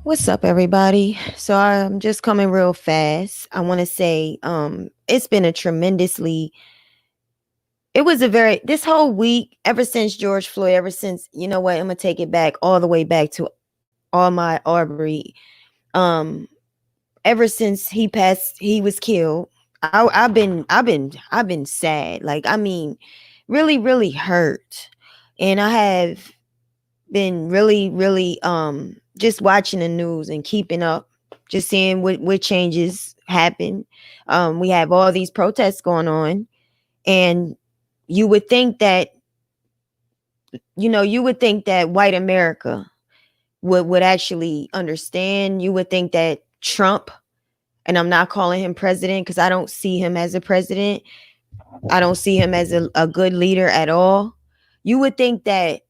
What's up, everybody? So I'm just coming real fast. I want to say it's been a tremendously it was a very this whole week, ever since George Floyd, ever since, you know what, I'm gonna take it back all the way back to all my Aubrey. Um Ever since he was killed. I've been sad. Like, I mean, really, really hurt. And I have been really just watching the news and keeping up, just seeing what changes happen. We have all these protests going on, and you would think that you would think that white America would actually understand. You would think that Trump, and I'm not calling him president because I don't see him as a president. I don't see him as a good leader at all. You would think that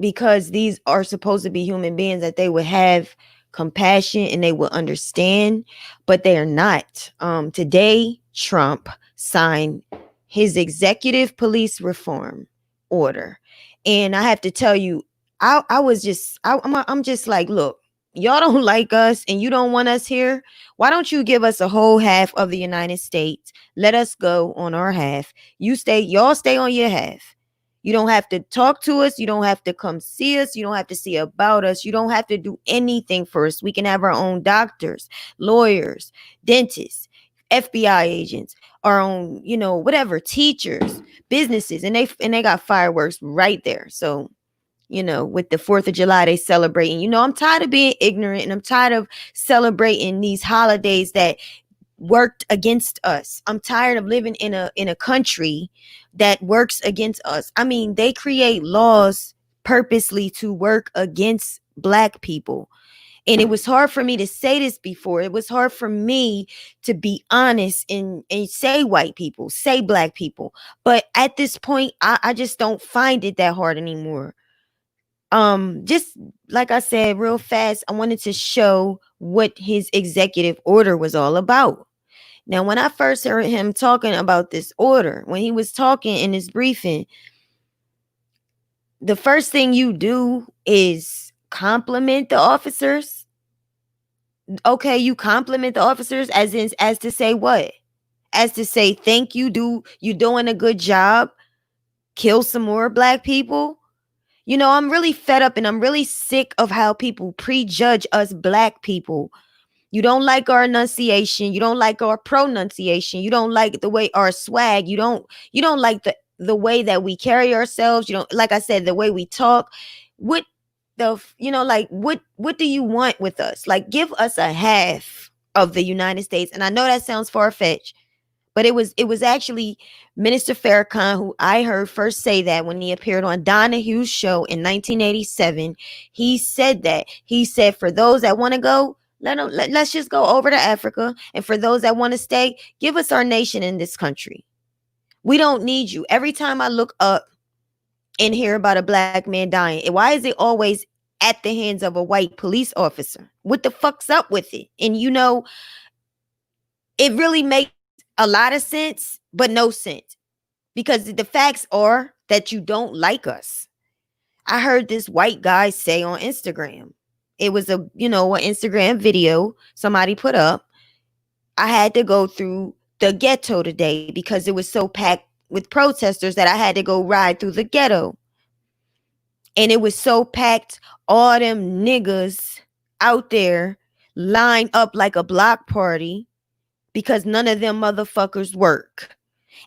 because these are supposed to be human beings, that they would have compassion and they would understand, but they are not. Today, Trump signed his executive police reform order, and I have to tell you, I'm just like, look, y'all don't like us and you don't want us here. Why don't you give us a whole half of the United States? Let us go on our half. Y'all stay on your half. You don't have to talk to us. You don't have to come see us. You don't have to see about us. You don't have to do anything for us. We can have our own doctors, lawyers, dentists, FBI agents, our own, whatever, teachers, businesses, and they got fireworks right there. So, with the 4th of July, they celebrating. I'm tired of being ignorant, and I'm tired of celebrating these holidays that worked against us. I'm tired of living in a country that works against us. I mean, they create laws purposely to work against Black people. And it was hard for me to say this before. It was hard for me to be honest and say white people, say Black people. But at this point, I just don't find it that hard anymore. Just like I said, real fast, I wanted to show what his executive order was all about. Now, when I first heard him talking about this order, when he was talking in his briefing, the first thing you do is compliment the officers. Okay, you compliment the officers as to say what? As to say thank you, you doing a good job. Kill some more Black people. I'm really fed up and I'm really sick of how people prejudge us Black people. You don't like our enunciation. You don't like our pronunciation. You don't like the way our swag. You don't like the way that we carry ourselves. You don't, like I said, the way we talk. What what do you want with us? Like, give us a half of the United States. And I know that sounds far-fetched, but it was actually Minister Farrakhan who I heard first say that when he appeared on Donahue's show in 1987. He said that. He said, for those that want to go, let's just go over to Africa. And for those that want to stay, give us our nation in this country. We don't need you. Every time I look up and hear about a Black man dying, why is it always at the hands of a white police officer? What the fuck's up with it? And it really makes a lot of sense, but no sense. Because the facts are that you don't like us. I heard this white guy say on Instagram. It was an Instagram video somebody put up. I had to go through the ghetto today because it was so packed with protesters that I had to go ride through the ghetto. And it was so packed, all them niggas out there lined up like a block party because none of them motherfuckers work.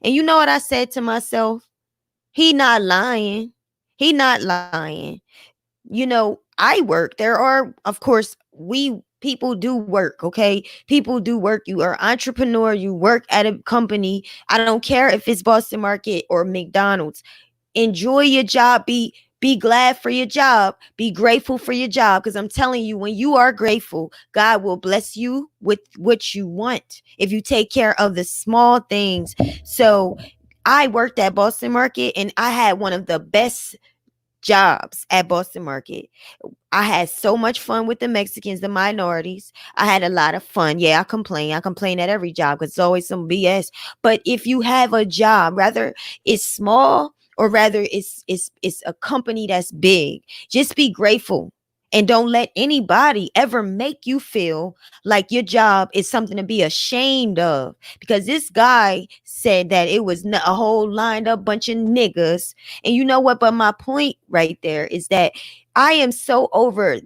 And you know what I said to myself? He not lying. He not lying. I work. There are, of course, people do work, okay? People do work. You are an entrepreneur. You work at a company. I don't care if it's Boston Market or McDonald's. Enjoy your job. Be glad for your job. Be grateful for your job. Because I'm telling you, when you are grateful, God will bless you with what you want if you take care of the small things. So I worked at Boston Market and I had one of the best jobs at Boston Market. I had so much fun with the Mexicans, the minorities. I had a lot of fun. Yeah, I complain. I complain at every job because it's always some BS. But if you have a job, rather it's small or rather it's a company that's big, just be grateful And don't let anybody ever make you feel like your job is something to be ashamed of. Because this guy said that it was a whole lined up bunch of niggas. And you know what? But my point right there is that I am so over,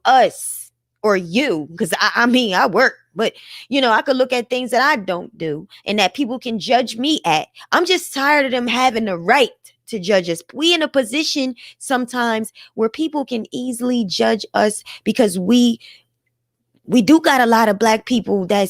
us or you. Because I mean, I work. But, I could look at things that I don't do and that people can judge me at. I'm just tired of them having the right to judge us. We in a position sometimes where people can easily judge us because we do got a lot of black people that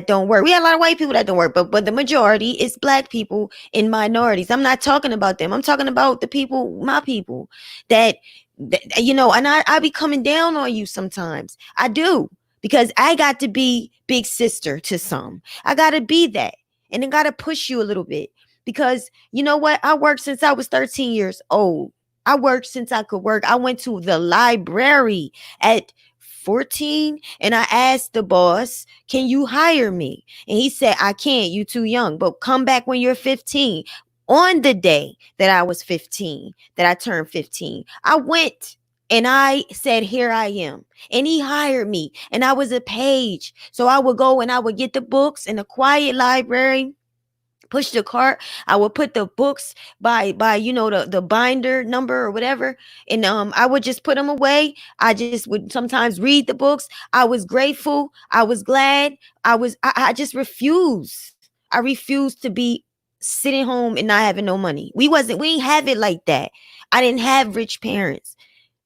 don't work. We got a lot of white people that don't work, but the majority is black people in minorities. I'm not talking about them. I'm talking about the people, my people, that and I be coming down on you sometimes. I do, because I got to be big sister to some. I got to be that, and then got to push you a little bit. Because you know what? I worked since I was 13 years old. I worked since I could work. I went to the library at 14 and I asked the boss, can you hire me? And he said, I can't. You too young, but come back when you're 15. On the day that I was 15, that I turned 15, I went and I said, here I am. And he hired me and I was a page. So I would go and I would get the books in a quiet library, push the cart. I would put the books by the binder number or whatever, and I would just put them away. I just would sometimes read the books. I was grateful. I was glad. I just refused. I refused to be sitting home and not having no money. We ain't have it like that. I didn't have rich parents.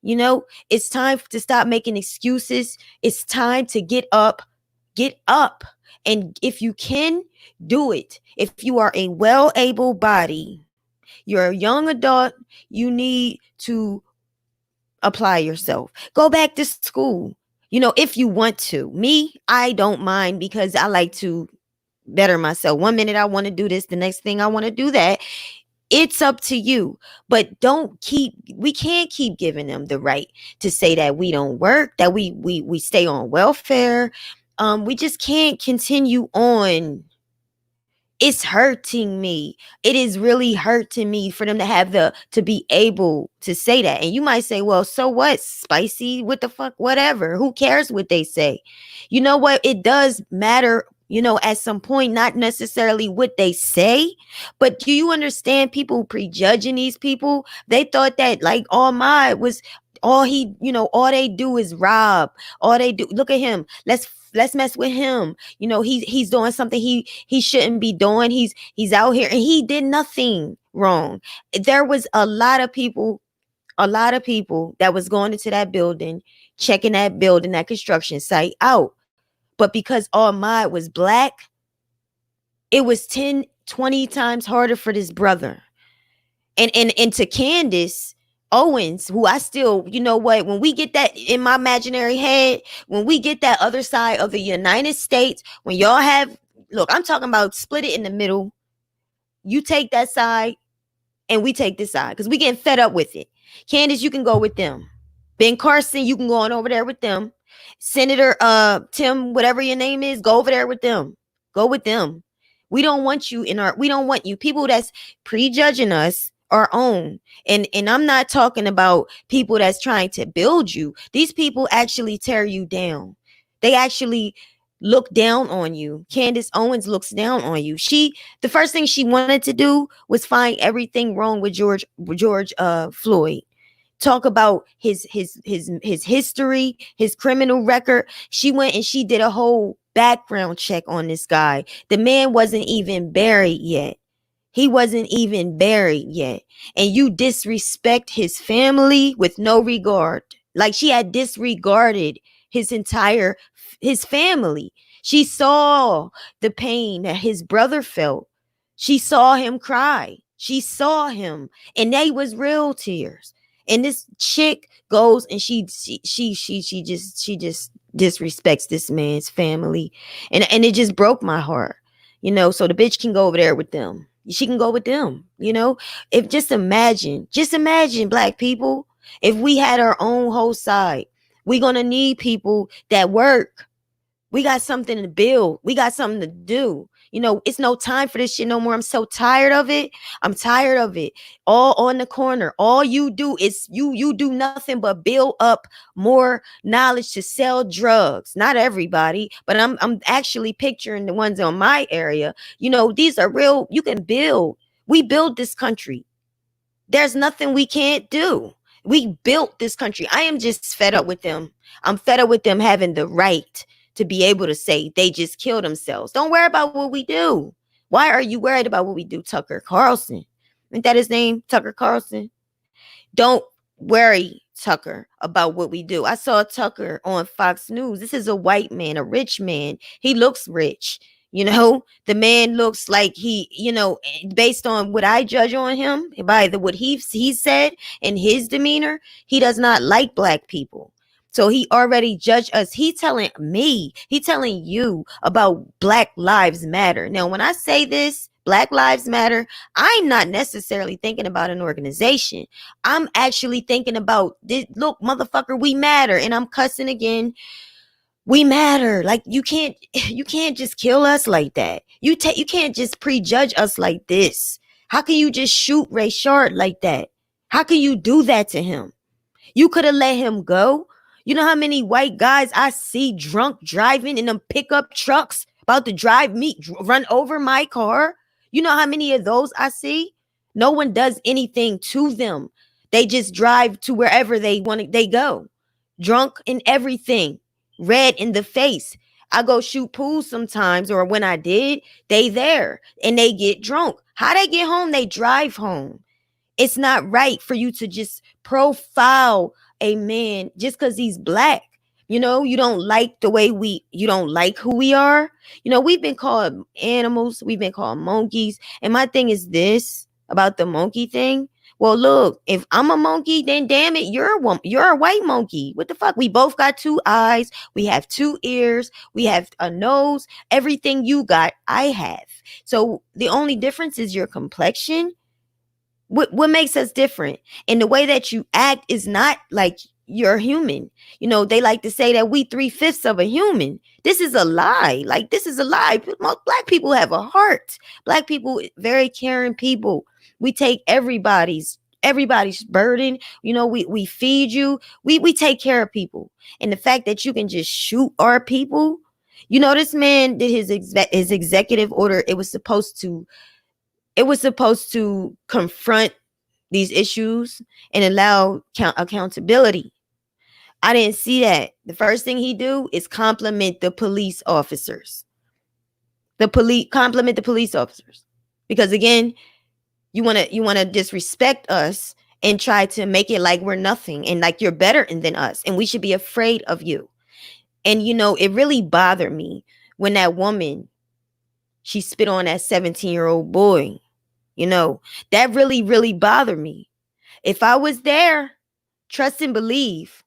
It's time to stop making excuses. It's time to get up. And if you can, do it. If you are a well-able body, you're a young adult, you need to apply yourself. Go back to school, if you want to. Me, I don't mind, because I like to better myself. One minute I want to do this, the next thing I want to do that. It's up to you. But we can't keep giving them the right to say that we don't work, that we stay on welfare. We just can't continue on. It's hurting me. It is really hurting me for them to be able to say that. And you might say, well, so what? Spicy, what the fuck, whatever. Who cares what they say? You know what? It does matter, at some point, not necessarily what they say, but do you understand people prejudging these people? They thought that like all they do is rob. All they do, look at him. Let's mess with him. He's doing something he shouldn't be doing. He's out here and he did nothing wrong. There was a lot of people that was going into that building, checking that building, that construction site out. But because Ahmaud was black, it was 10, 20 times harder for this brother. And to Candace Owens, who I still, when we get that in my imaginary head, when we get that other side of the United States, when y'all look, I'm talking about split it in the middle. You take that side and we take this side, because we getting fed up with it. Candace, you can go with them. Ben Carson, you can go on over there with them. Senator Tim, whatever your name is, go over there with them. Go with them. We don't want you people that's prejudging us our own. And I'm not talking about people that's trying to build you. These people actually tear you down. They actually look down on you. Candace Owens looks down on you. The first thing she wanted to do was find everything wrong with George Floyd. Talk about his history, his criminal record. She went and she did a whole background check on this guy. The man wasn't even buried yet. He wasn't even buried yet. And you disrespect his family with no regard. Like she had disregarded his family. She saw the pain that his brother felt. She saw him cry. She saw him, and they was real tears. And this chick goes and she just disrespects this man's family. And it just broke my heart. So the bitch can go over there with them. She can go with them. If just imagine black people, if we had our own whole side. We're going to need people that work. We got something to build. We got something to do. It's no time for this shit no more. I'm so tired of it. I'm tired of it. All on the corner. All you do is you do nothing but build up more knowledge to sell drugs. Not everybody, but I'm actually picturing the ones on my area. These are real. You can build. We build this country. There's nothing we can't do. We built this country. I am just fed up with them. I'm fed up with them having the right to be able to say they just kill themselves. Don't worry about what we do. Why are you worried about what we do, Tucker Carlson? Isn't that his name, Tucker Carlson? Don't worry, Tucker, about what we do. I saw Tucker on Fox News. This is a white man, a rich man. He looks rich. The man looks like based on what I judge on him, by what he said and his demeanor, he does not like black people. So he already judged us. He telling you about Black Lives Matter. Now, when I say this, Black Lives Matter, I'm not necessarily thinking about an organization. I'm actually thinking about this. Look, motherfucker, we matter. And I'm cussing again. We matter. Like, you can't just kill us like that. You can't just prejudge us like this. How can you just shoot Ray Shard like that? How can you do that to him? You could have let him go. You know how many white guys I see drunk driving in them pickup trucks about to run over my car? You know how many of those I see? No one does anything to them. They just drive to wherever they go. Drunk and everything. Red in the face. I go shoot pool sometimes, or when I did, they there and they get drunk. How they get home? They drive home. It's not right for you to just profile a man just because he's black. You don't like you don't like who we are. We've been called animals. We've been called monkeys. And my thing is this about the monkey thing. Well, look, if I'm a monkey, then damn it, you're a white monkey. What the fuck? We both got 2 eyes. We have 2 ears. We have a nose. Everything you got, I have. So the only difference is your complexion. What makes us different? And the way that you act is not like you're human. They like to say that we 3/5 of a human. This is a lie. Like, this is a lie. Most black people have a heart. Black people, very caring people. We take everybody's burden. We feed you. We take care of people. And the fact that you can just shoot our people. This man did his executive order. It was supposed to confront these issues and allow accountability. I didn't see that. The first thing he do is compliment the police officers. Compliment the police officers. Because again, you want to disrespect us and try to make it like we're nothing and like you're better than us and we should be afraid of you. And it really bothered me when that woman, she spit on that 17-year-old boy. That really, really bothered me. If I was there, trust and believe,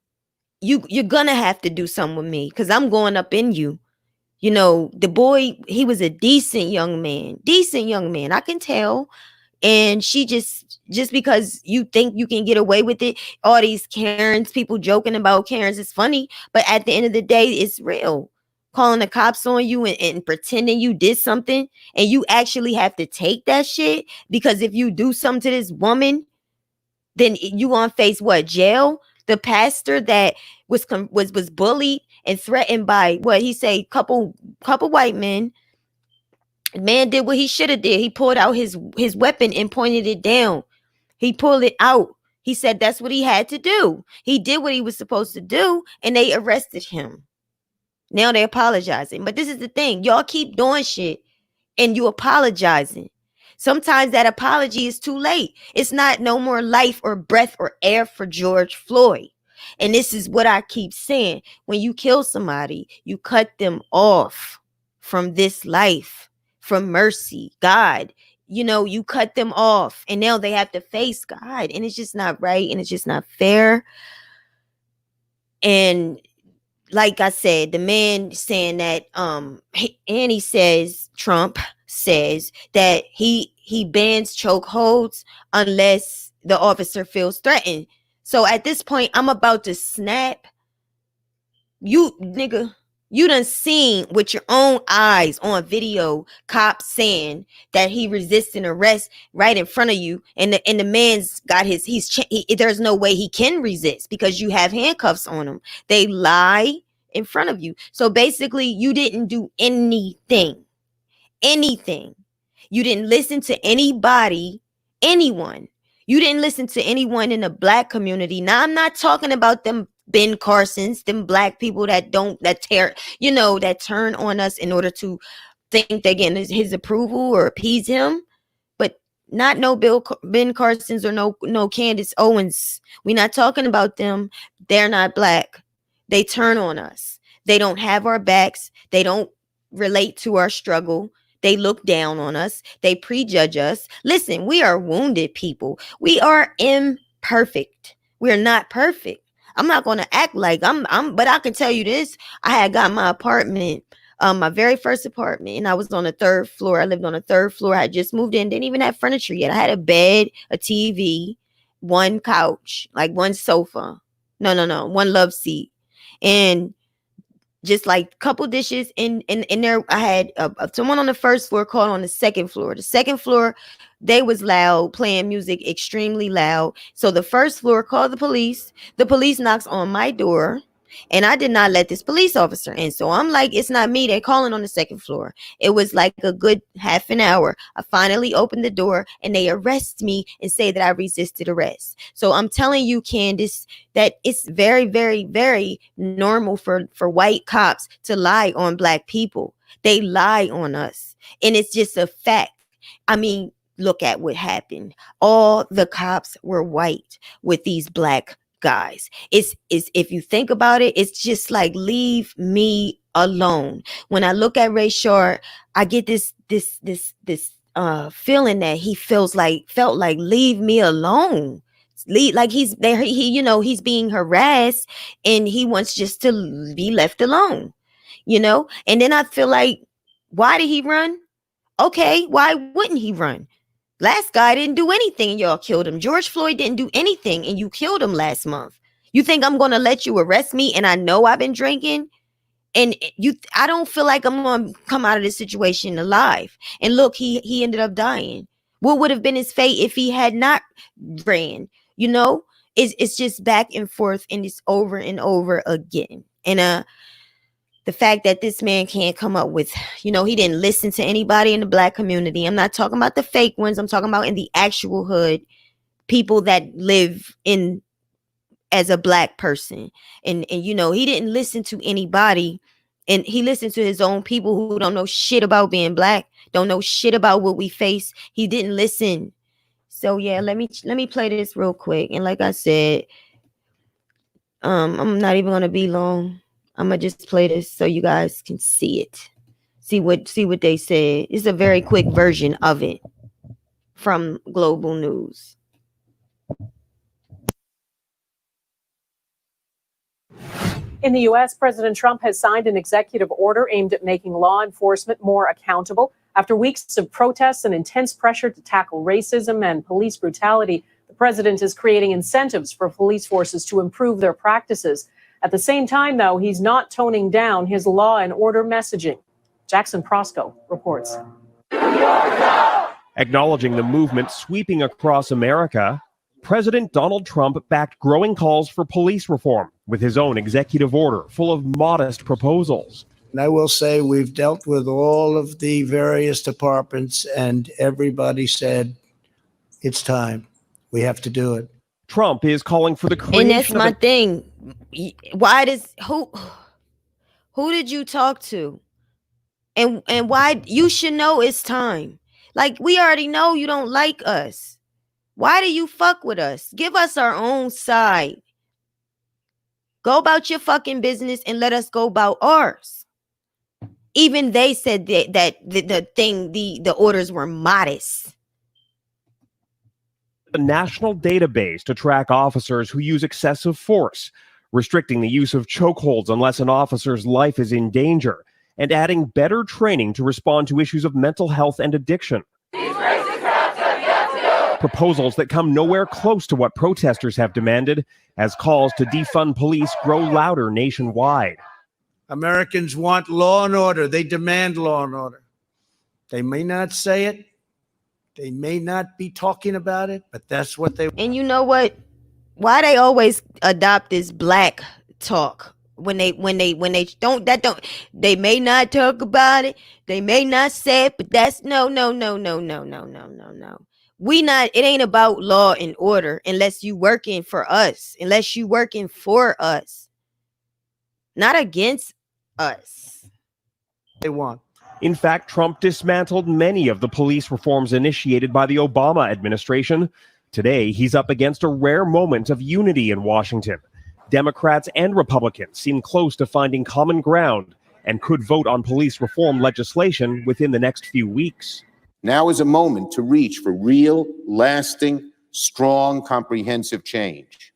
you're gonna have to do something with me because I'm going up in you. The boy, he was a decent young man. I can tell. And she just because you think you can get away with it, all these Karens, people joking about Karens, it's funny. But at the end of the day, it's real. Calling the cops on you and pretending you did something, and you actually have to take that shit, because if you do something to this woman, then you gonna face what? Jail? The pastor that was bullied and threatened by what he say, couple white men. Man did what he should have did. He pulled out his weapon and pointed it down. He pulled it out. He said that's what he had to do. He did what he was supposed to do, and they arrested him. Now they're apologizing. But this is the thing. Y'all keep doing shit and you apologizing. Sometimes that apology is too late. It's not no more life or breath or air for George Floyd. And this is what I keep saying. When you kill somebody, you cut them off from this life, from mercy, God. You cut them off, and now they have to face God, and it's just not right, and it's just not fair. And like I said, the man saying that, and he says, Trump says that he bans chokeholds unless the officer feels threatened. So at this point, I'm about to snap. You nigga, You done seen with your own eyes on video cops saying that he resisting arrest right in front of you, and the man's got there's no way he can resist because you have handcuffs on him. They lie in front of you. So basically, you didn't do anything. You didn't listen to anyone. You didn't listen to anyone in the black community. Now, I'm not talking about them Ben Carsons, them black people that turn on us in order to think they're getting his approval or appease him. But not no Ben Carsons or no Candace Owens. We're not talking about them. They're not black. They turn on us. They don't have our backs. They don't relate to our struggle. They look down on us. They prejudge us. Listen, we are wounded people. We are imperfect. We're not perfect. I'm not going to act like but I can tell you this. I had got my apartment, my very first apartment, and I was on the 3rd floor. I lived on the 3rd floor. I had just moved in, didn't even have furniture yet. I had a bed, a TV, one couch, like one sofa. No, one love seat. And just like a couple dishes in there. I had someone on the 1st floor called on the 2nd floor. The 2nd floor, they was loud, playing music extremely loud. So the 1st floor called the police. The police knocks on my door, and I did not let this police officer in. So I'm like, it's not me. They're calling on the 2nd floor. It was like a good half an hour. I finally opened the door, and they arrest me and say that I resisted arrest. So I'm telling you, Candace, that it's very, very, very normal for white cops to lie on black people. They lie on us. And it's just a fact. I mean, look at what happened. All the cops were white with these black guys. It's if you think about it, it's just like, leave me alone. When I look at Ray Short, I get this feeling that he felt like leave me alone. Like he's there, he's being harassed and he wants just to be left alone, and then I feel like, why did he run? Okay, why wouldn't he run? Last guy didn't do anything and y'all killed him. George Floyd didn't do anything and you killed him last month. You think I'm going to let you arrest me and I know I've been drinking? And I don't feel like I'm going to come out of this situation alive. And look, he ended up dying. What would have been his fate if he had not ran? It's just back and forth, and it's over and over again. And the fact that this man can't come up with, he didn't listen to anybody in the black community. I'm not talking about the fake ones. I'm talking about in the actual hood, people that live in as a black person. And he didn't listen to anybody. And he listened to his own people who don't know shit about being black, don't know shit about what we face. He didn't listen. So yeah, let me play this real quick. And like I said, I'm not even gonna be long. I'm gonna just play this so you guys can see it. See what they said. It's a very quick version of it from Global News. In the U.S., President Trump has signed an executive order aimed at making law enforcement more accountable. After weeks of protests and intense pressure to tackle racism and police brutality, the president is creating incentives for police forces to improve their practices. At the same time, though, he's not toning down his law and order messaging. Jackson Prosco reports. Acknowledging the movement sweeping across America, President Donald Trump backed growing calls for police reform with his own executive order full of modest proposals. And I will say we've dealt with all of the various departments and everybody said, it's time. We have to do it. Trump is calling for the creation and that's my thing. Why who did you talk to? And why? You should know it's time. Like, we already know you don't like us. Why do you fuck with us? Give us our own side. Go about your fucking business and let us go about ours. Even they said that the orders were modest. A national database to track officers who use excessive force, restricting the use of chokeholds unless an officer's life is in danger, and adding better training to respond to issues of mental health and addiction. Proposals that come nowhere close to what protesters have demanded as calls to defund police grow louder nationwide. Americans want law and order. They demand law and order. They may not say it. They may not be talking about it, but that's what they want. And you know what? Why they always adopt this black talk when they don't they may not talk about it, they may not say it, but that's no. We not, it ain't about law and order unless you working for us, not against us. They want. In fact, Trump dismantled many of the police reforms initiated by the Obama administration. Today, he's up against a rare moment of unity in Washington. Democrats and Republicans seem close to finding common ground and could vote on police reform legislation within the next few weeks. Now is a moment to reach for real, lasting, strong, comprehensive change.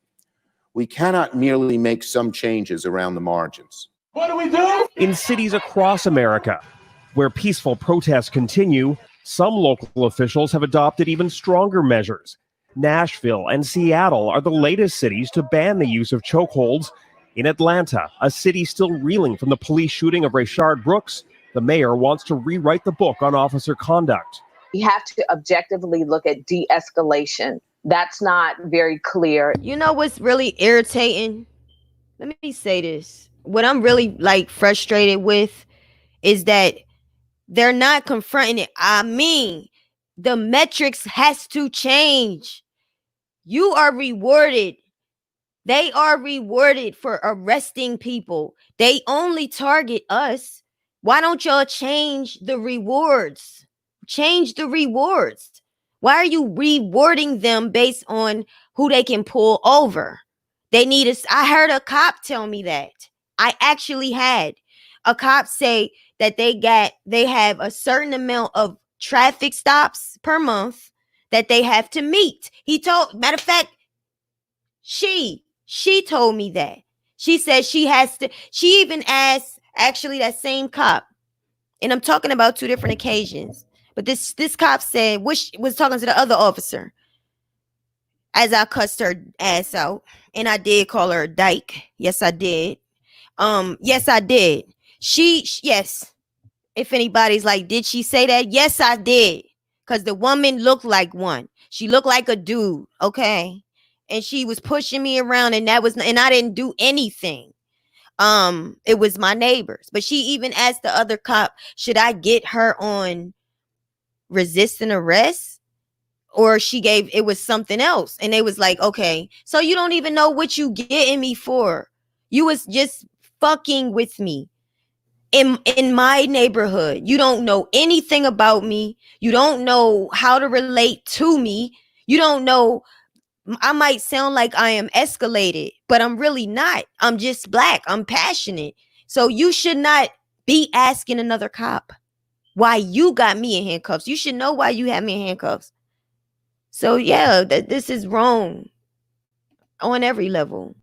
We cannot merely make some changes around the margins. What do we do? In cities across America, where peaceful protests continue, some local officials have adopted even stronger measures. Nashville and Seattle are the latest cities to ban the use of chokeholds. In Atlanta, a city still reeling from the police shooting of Rayshard Brooks, the mayor wants to rewrite the book on officer conduct. We have to objectively look at de-escalation. That's not very clear. You know what's really irritating? Let me say this. What I'm really frustrated with is that they're not confronting it. I mean, the metrics has to change. You are rewarded. They are rewarded for arresting people. They only target us. Why don't y'all change the rewards? Change the rewards. Why are you rewarding them based on who they can pull over? They need us. I heard a cop tell me that. I actually had a cop say that they have a certain amount of traffic stops per month that they have to meet. Matter of fact, she told me that. She said she has to, she even asked actually that same cop, and I'm talking about two different occasions, but this cop said, was talking to the other officer as I cussed her ass out, and I did call her a dyke. Yes, I did. Yes, I did. Yes. If anybody's like, did she say that? Yes, I did. Because the woman looked like one. She looked like a dude, okay? And she was pushing me around, and I didn't do anything. It was my neighbors. But she even asked the other cop, should I get her on resisting arrest? Or it was something else. And they was like, okay, so you don't even know what you getting me for. You was just fucking with me. In my neighborhood, you don't know anything about me. You don't know how to relate to me. You don't know. I might sound like I am escalated, but I'm really not. I'm just black. I'm passionate. So you should not be asking another cop why you got me in handcuffs. You should know why you have me in handcuffs. So yeah, this is wrong on every level.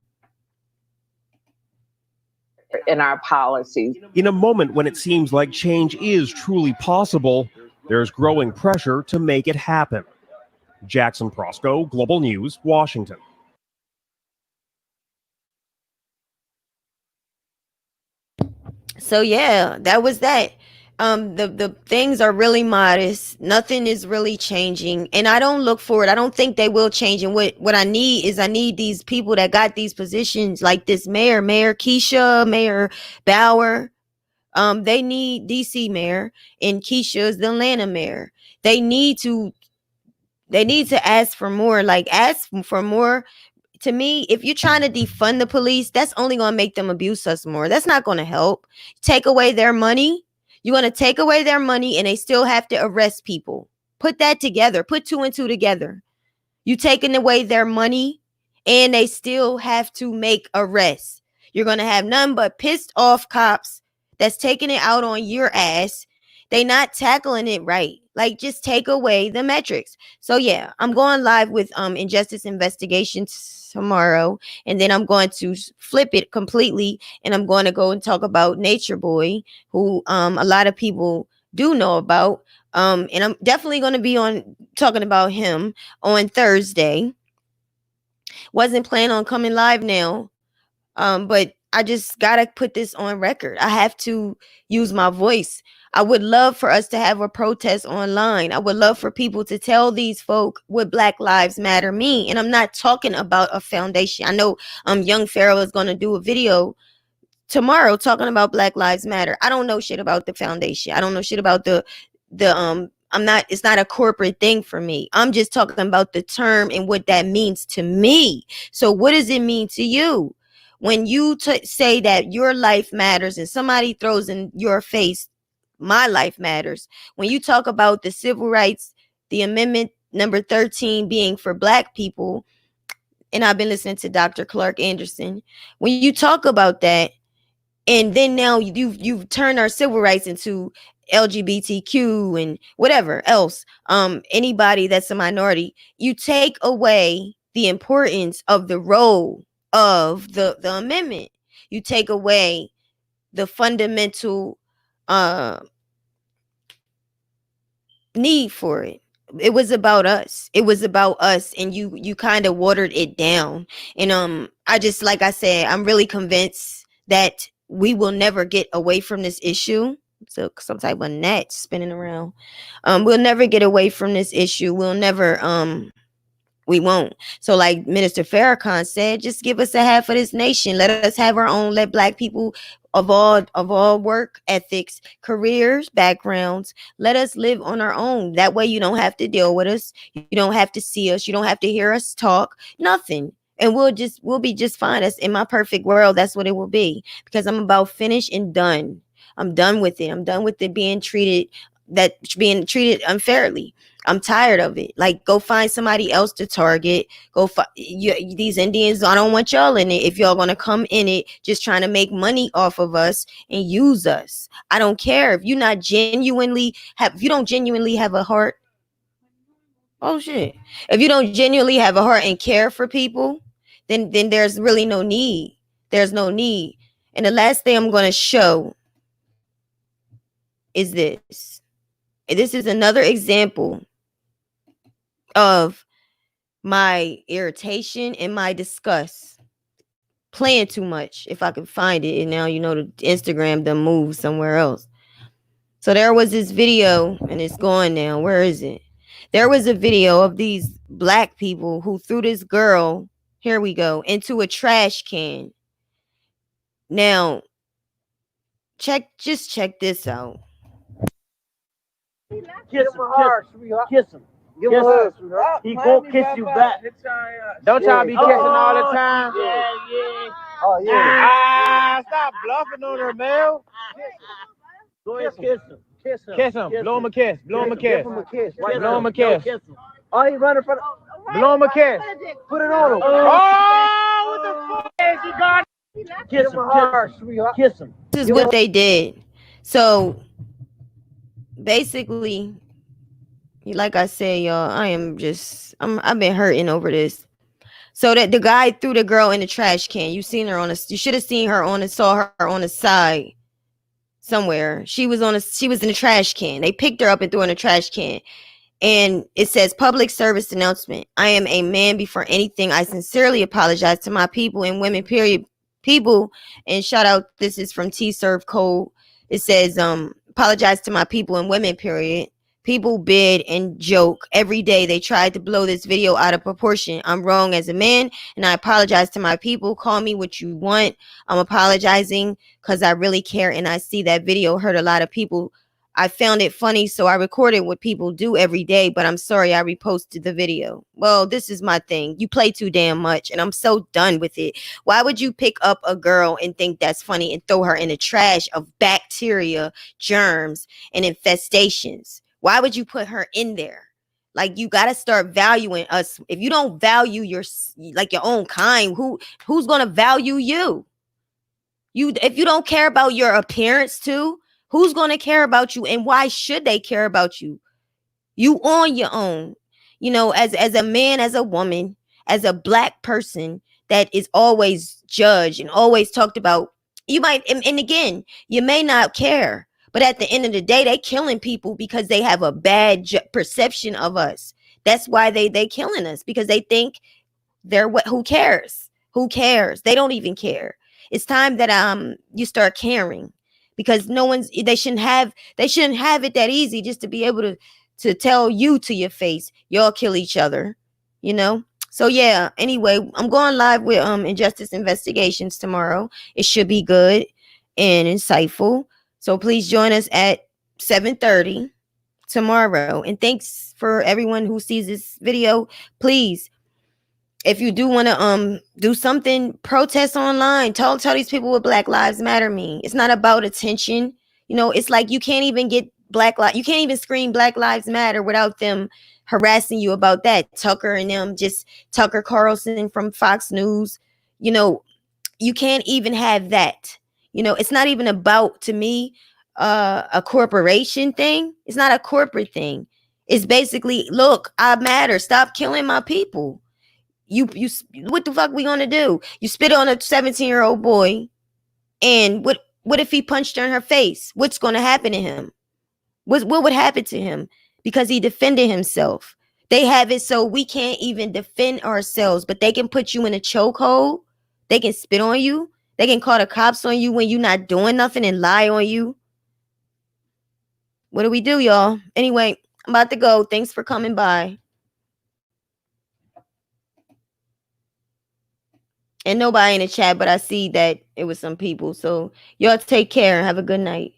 In our policies. In a moment when it seems like change is truly possible, there's growing pressure to make it happen. Jackson Prosco, Global News, Washington. So yeah, that was that. The things are really modest. Nothing is really changing, and I don't look for it. I don't think they will change. And what I need these people that got these positions, like this Mayor Keisha, Mayor Bauer. They need DC mayor, and Keisha is the Atlanta mayor. They need to ask for more. Ask for more. To me, if you're trying to defund the police, that's only going to make them abuse us more. That's not going to help. Take away their money. You're going to take away their money, and they still have to arrest people. Put that together. Put 2 and 2 together. You taking away their money, and they still have to make arrests. You're going to have none but pissed off cops that's taking it out on your ass. They not tackling it right. Just take away the metrics. So yeah, I'm going live with Injustice Investigations tomorrow, and then I'm going to flip it completely, and I'm going to go and talk about Nature Boy, who a lot of people do know about, and I'm definitely going to be talking about him on Thursday. Wasn't planning on coming live now, but I just gotta put this on record. I have to use my voice. I would love for us to have a protest online. I would love for people to tell these folk what Black Lives Matter mean. And I'm not talking about a foundation. I know Young Pharaoh is gonna do a video tomorrow talking about Black Lives Matter. I don't know shit about the foundation. I don't know shit about the it's not a corporate thing for me. I'm just talking about the term and what that means to me. So what does it mean to you? When you say that your life matters and somebody throws in your face, my life matters. When you talk about the civil rights, the amendment number 13 being for Black people, and I've been listening to Dr. Clark Anderson, when you talk about that, and then now you've turned our civil rights into LGBTQ and whatever else, anybody that's a minority, you take away the importance of the role of the amendment. You take away the fundamental need for it. It was about us. It was about us, and you kind of watered it down. And I just, like I said, I'm really convinced that we will never get away from this issue. So some type of net spinning around. We'll never get away from this issue. We won't. So like Minister Farrakhan said, just give us a half of this nation. Let us have our own. Let Black people of all work ethics, careers, backgrounds, let us live on our own. That way you don't have to deal with us. You don't have to see us. You don't have to hear us talk. Nothing. And we'll be just fine. That's in my perfect world. That's what it will be, because I'm about finished and done. I'm done with it. I'm done with it being treated unfairly. I'm tired of it. Like, go find somebody else to target. These Indians, I don't want y'all in it. If y'all gonna come in it just trying to make money off of us and use us, I don't care. If you don't genuinely have a heart. Oh shit. If you don't genuinely have a heart and care for people, then there's really no need. There's no need. And the last thing I'm gonna show is this. This is another example of my irritation and my disgust. Playing too much, if I can find it. And now, the Instagram done moved somewhere else. So there was this video, and it's gone now. Where is it? There was a video of these Black people who threw this girl, here we go, into a trash can. Now, check this out. Kiss him hard, sweetheart. Kiss him. Give him a hug, sweetheart. He won't kiss you back. Don't y'all be kissing all the time? Yeah. Oh, yeah. Stop bluffing on her, man. Go ahead, kiss him. Kiss him. Blow him a kiss. Blow him a kiss. Blow him a kiss. Oh, he running for the... Blow him a kiss. Put it on him. Oh, what the fuck? He got it. Kiss him hard, sweetheart. Kiss him. This is what they did. So, basically, like I said, y'all, I've been hurting over this. So that the guy threw the girl in the trash can. You should have seen her saw her on the side somewhere. She was in the trash can. They picked her up and threw her in the trash can. And it says, public service announcement. I am a man before anything. I sincerely apologize to my people and women, period. People, and shout out, this is from T-Serve Code. It says, apologize to my people and women, period. People bid and joke every day. They tried to blow this video out of proportion. I'm wrong as a man, and I apologize to my people. Call me what you want. I'm apologizing because I really care, and I see that video hurt a lot of people. I found it funny, so I recorded what people do every day, but I'm sorry I reposted the video. Well, this is my thing. You play too damn much, and I'm so done with it. Why would you pick up a girl and think that's funny and throw her in the trash of bacteria, germs, and infestations? Why would you put her in there? Like, you got to start valuing us. If you don't value your own kind, who's going to value you? If you don't care about your appearance too, who's going to care about you, and why should they care about you? You on your own, as a man, as a woman, as a Black person that is always judged and always talked about. You might, and again, you may not care, but at the end of the day, they killing people because they have a bad perception of us. That's why they killing us, because they think they're who cares? Who cares? They don't even care. It's time that you start caring, because they shouldn't have it that easy just to be able to tell you to your face, y'all kill each other, you know? So yeah, anyway, I'm going live with Injustice Investigations tomorrow. It should be good and insightful. So please join us at 7:30 tomorrow. And thanks for everyone who sees this video. Please, if you do want to do something, protest online. Tell these people what Black Lives Matter mean. It's not about attention. You know, it's like you can't even get you can't even scream Black Lives Matter without them harassing you about that. Tucker and them, just Tucker Carlson from Fox News, you know, you can't even have that. You know, it's not even about, to me, a corporation thing. It's not a corporate thing. It's basically, look, I matter. Stop killing my people. You what the fuck we gonna do? You spit on a 17-year-old boy, and what if he punched her in her face? What's gonna happen to him? What would happen to him? Because he defended himself. They have it so we can't even defend ourselves, but they can put you in a chokehold. They can spit on you. They can call the cops on you when you're not doing nothing and lie on you. What do we do, y'all? Anyway, I'm about to go. Thanks for coming by. And nobody in the chat, but I see that it was some people. So y'all take care and have a good night.